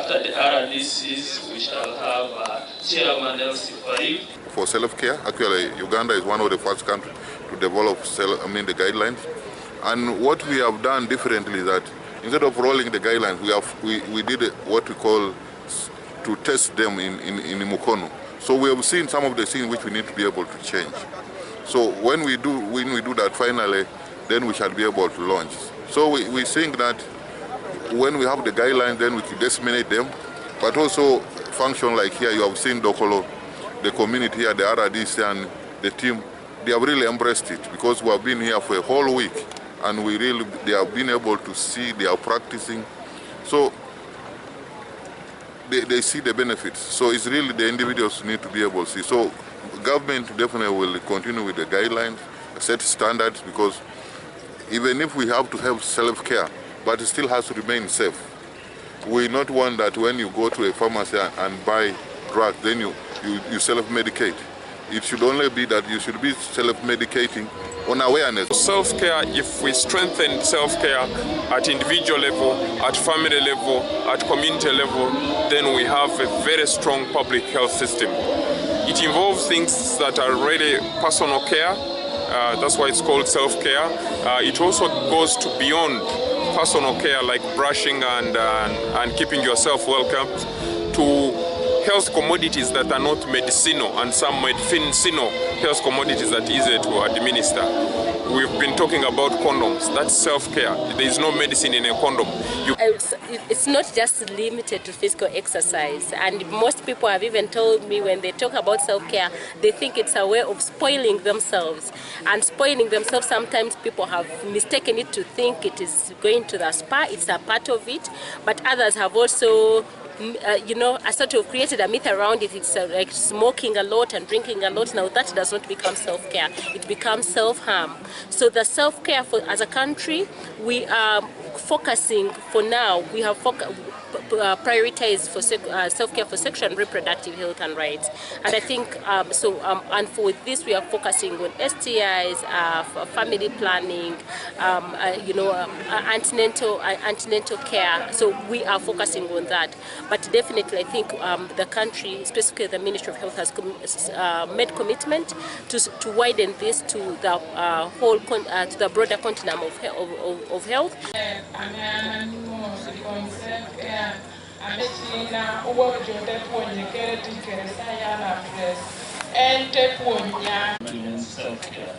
after the RDCs, we shall have Chairman LC5. For self-care, actually, Uganda is one of the first countries to develop the guidelines. And what we have done differently is that instead of rolling the guidelines, we did what we call to test them in Mukono. So we have seen some of the things which we need to be able to change. So when we do that finally, then we shall be able to launch. So we think that when we have the guidelines, then we can disseminate them, but also function like here. You have seen Dokolo, the community here, the RDC and the team. They have really embraced it because we have been here for a whole week, and they have been able to see, they are practicing. So they see the benefits. So it's really the individuals need to be able to see. So government definitely will continue with the guidelines, set standards, because even if we have to have self-care, but it still has to remain safe. We not want that when you go to a pharmacy and buy drugs, then you self-medicate. It should only be that you should be self-medicating on awareness. Self-care, if we strengthen self-care at individual level, at family level, at community level, then we have a very strong public health system. It involves things that are really personal care. That's why it's called self-care. It also goes to beyond personal care, like brushing and keeping yourself well kept, to health commodities that are not medicinal, and some medicinal health commodities that are easy to administer. We've been talking about condoms. That's self-care. There is no medicine in a condom. It's not just limited to physical exercise, and most people have even told me when they talk about self-care, they think it's a way of spoiling themselves. And spoiling themselves, sometimes people have mistaken it to think it is going to the spa. It's a part of it, but others have also I sort of created a myth around it. It's like smoking a lot and drinking a lot. Now that does not become self-care. It becomes self-harm. So the self-care as a country, we are focusing for now. We have prioritized for self-care for sexual and reproductive health and rights. And I think and for this we are focusing on STIs, family planning, antenatal care. So we are focusing on that. But definitely, I think the country, specifically the Ministry of Health, has made commitment to widen this to the whole to the broader continuum of health. Self-care.